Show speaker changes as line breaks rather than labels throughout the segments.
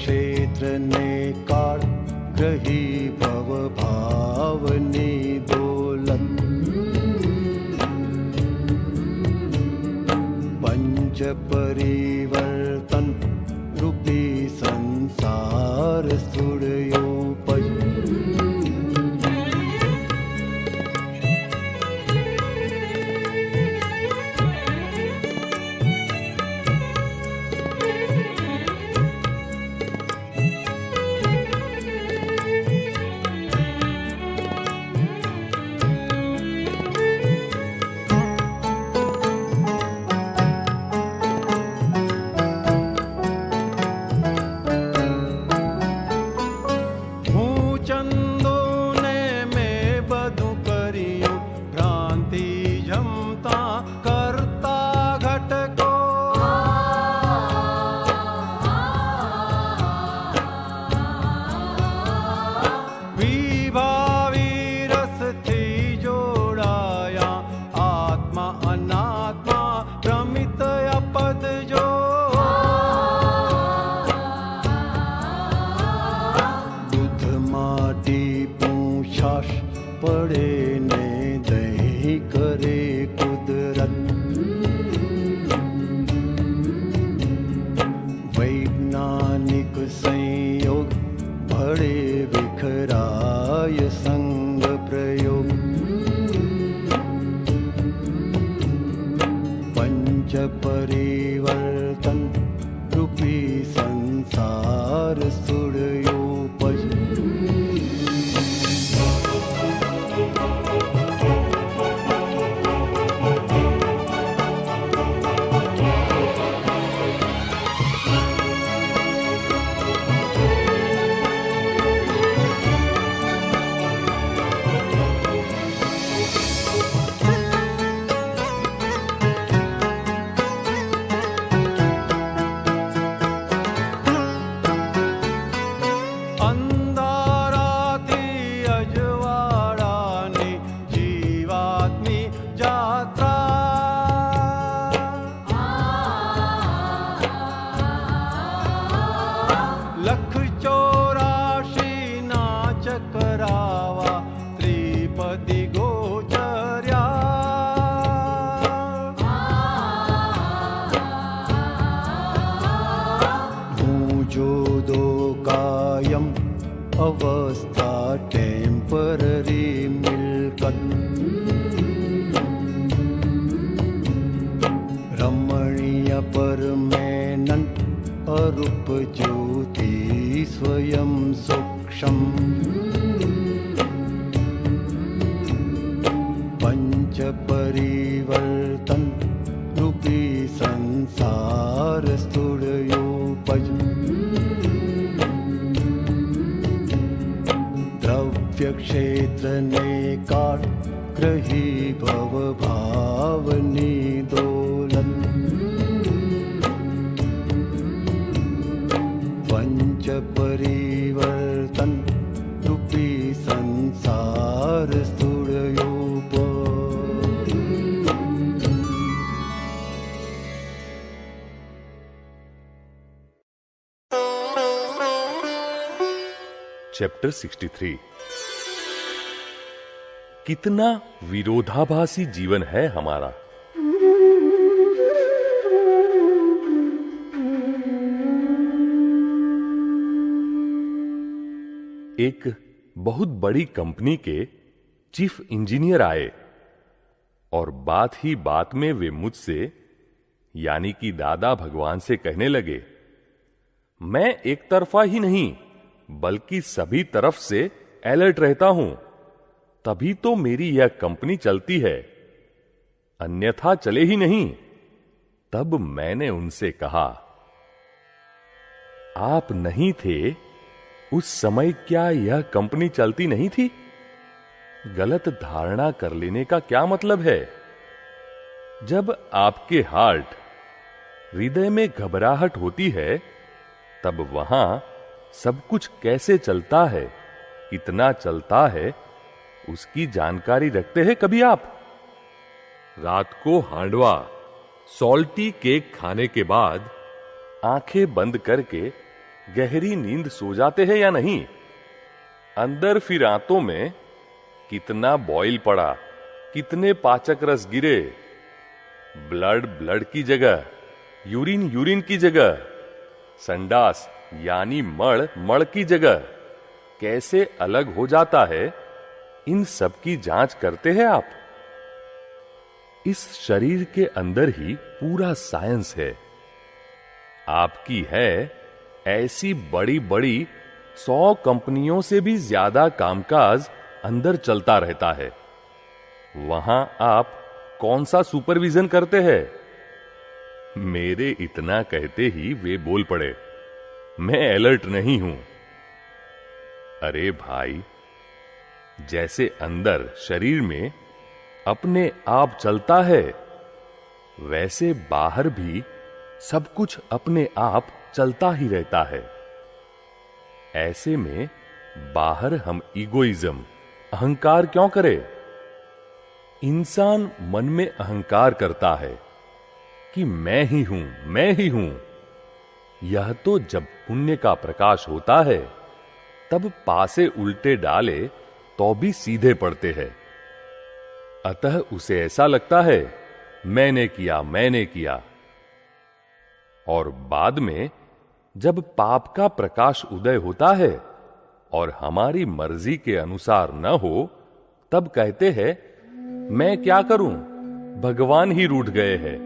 क्षेत्र ने काल ग्रही भव भावनी दौलत पंच परिवर्तन रूपी संसार सूर्योपज पड़े ने दही करे कुदरत वैज्ञानिक संयोग भड़े विखराय संग प्रयोग पंच परिवर्तन रूपी संसार सूर्योपज अवस्था टेम्पररी मिलकत रमणीय परमानेंट अरूप ज्योति स्वयं सूक्ष्म पंच परिवर्तन रूपी संसार स्थूलयोपज क्षेत्र ने काल ग्रही भव भावनी दौलत पंच परिवर्तन रूपी संसार स्थूलयोपज
चैप्टर 63 कितना विरोधाभासी जीवन है हमारा। एक बहुत बड़ी कंपनी के चीफ इंजीनियर आए और बात ही बात में वे मुझसे यानी कि दादा भगवान से कहने लगे, मैं एक तरफा ही नहीं बल्कि सभी तरफ से अलर्ट रहता हूं, तभी तो मेरी यह कंपनी चलती है, अन्यथा चले ही नहीं। तब मैंने उनसे कहा, आप नहीं थे उस समय क्या यह कंपनी चलती नहीं थी? गलत धारणा कर लेने का क्या मतलब है? जब आपके हार्ट हृदय में घबराहट होती है तब वहां सब कुछ कैसे चलता है, कितना चलता है, उसकी जानकारी रखते हैं कभी आप? रात को हांडवा सॉल्टी केक खाने के बाद आंखें बंद करके गहरी नींद सो जाते हैं या नहीं? अंदर फिर आंतों में कितना बॉइल पड़ा, कितने पाचक रस गिरे, ब्लड ब्लड की जगह, यूरिन यूरिन की जगह, संडास यानी मड़ मड़ की जगह कैसे अलग हो जाता है, इन सब की जांच करते हैं आप? इस शरीर के अंदर ही पूरा साइंस है। आपकी है ऐसी बड़ी बड़ी 100 कंपनियों से भी ज्यादा कामकाज अंदर चलता रहता है। वहां आप कौन सा सुपरविजन करते हैं? मेरे इतना कहते ही वे बोल पड़े, मैं अलर्ट नहीं हूं। अरे भाई, जैसे अंदर शरीर में अपने आप चलता है, वैसे बाहर भी सब कुछ अपने आप चलता ही रहता है। ऐसे में बाहर हम इगोइज्म, अहंकार क्यों करें? इंसान मन में अहंकार करता है कि मैं ही हूं, मैं ही हूं। यह तो जब पुण्य का प्रकाश होता है तब पासे उल्टे डाले तो भी सीधे पड़ते हैं। अतः उसे ऐसा लगता है मैंने किया, मैंने किया। और बाद में जब पाप का प्रकाश उदय होता है और हमारी मर्जी के अनुसार न हो, तब कहते हैं मैं क्या करूं, भगवान ही रूठ गए हैं,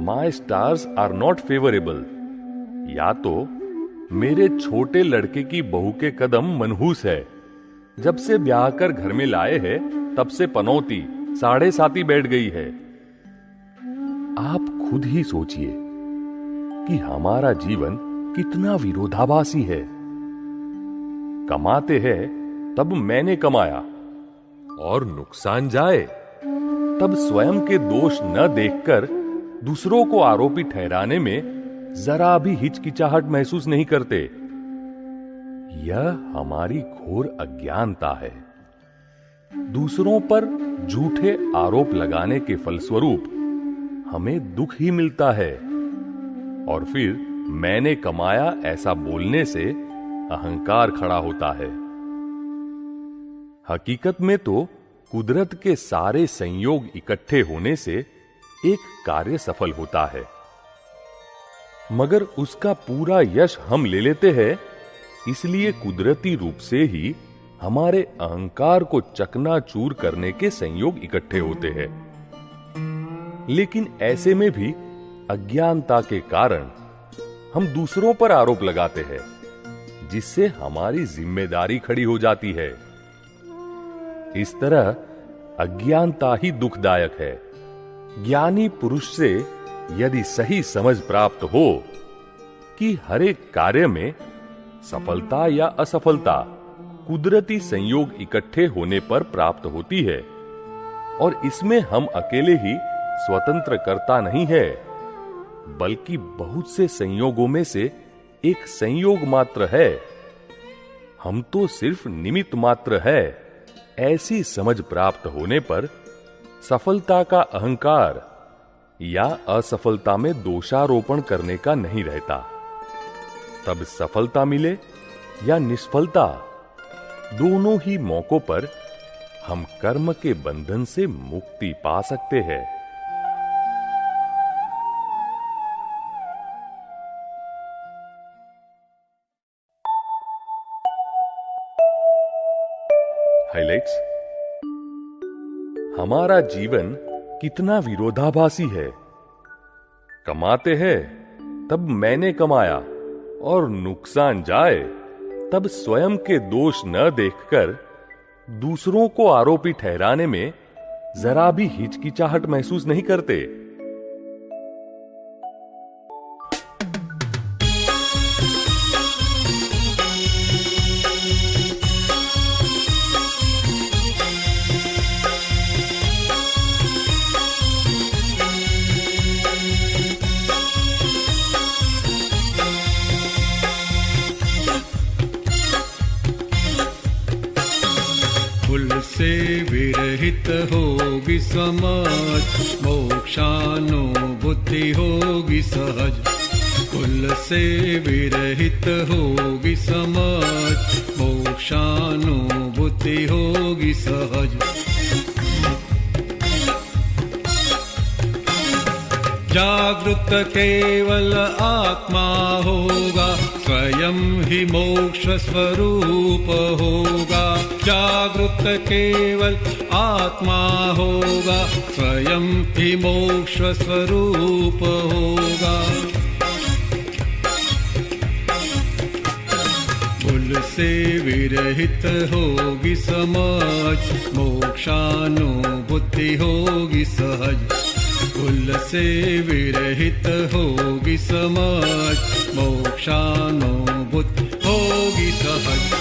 my stars are not favourable. या तो मेरे छोटे लड़के की बहू के कदम मनहूस है, जब से ब्याह कर घर में लाए हैं तब से पनौती साढ़े साती बैठ गई है। आप खुद ही सोचिए कि हमारा जीवन कितना विरोधाभासी है। कमाते हैं तब मैंने कमाया, और नुकसान जाए तब स्वयं के दोष न देखकर दूसरों को आरोपी ठहराने में जरा भी हिचकिचाहट महसूस नहीं करते। यह हमारी घोर अज्ञानता है। दूसरों पर झूठे आरोप लगाने के फलस्वरूप हमें दुख ही मिलता है, और फिर मैंने कमाया ऐसा बोलने से अहंकार खड़ा होता है। हकीकत में तो कुदरत के सारे संयोग इकट्ठे होने से एक कार्य सफल होता है, मगर उसका पूरा यश हम ले लेते हैं, इसलिए कुदरती रूप से ही हमारे अहंकार को चकनाचूर करने के संयोग इकट्ठे होते हैं। लेकिन ऐसे में भी अज्ञानता के कारण हम दूसरों पर आरोप लगाते हैं, जिससे हमारी जिम्मेदारी खड़ी हो जाती है। इस तरह अज्ञानता ही दुखदायक है। ज्ञानी पुरुष से यदि सही समझ प्राप्त हो कि हर एक कार्य में सफलता या असफलता कुदरती संयोग इकट्ठे होने पर प्राप्त होती है, और इसमें हम अकेले ही स्वतंत्र कर्ता नहीं है, बल्कि बहुत से संयोगों में से एक संयोग मात्र है। हम तो सिर्फ निमित्त मात्र है। ऐसी समझ प्राप्त होने पर सफलता का अहंकार या असफलता में दोषारोपण करने का नहीं रहता। तब सफलता मिले या निष्फलता, दोनों ही मौकों पर हम कर्म के बंधन से मुक्ति पा सकते हैं। हाइलाइट्स। हमारा जीवन कितना विरोधाभासी है। कमाते हैं तब मैंने कमाया, और नुकसान जाए तब स्वयं के दोष न देखकर दूसरों को आरोपी ठहराने में जरा भी हिचकिचाहट महसूस नहीं करते।
से विरहित होगी समझ, मोक्षानुभूति होगी सहज। कुल से विरहित होगी समझ, मोक्षानुभूति होगी सहज। जागृत केवल आत्मा होगा, स्वयं ही मोक्ष स्वरूप होगा। जागृत केवल आत्मा होगा, स्वयं ही मोक्ष स्वरूप होगा। कुल से विरहित होगी समझ, मोक्षानुभूति होगी सहज। कुल से विरहित होगी समझ, मोक्षानुभूति होगी सहज।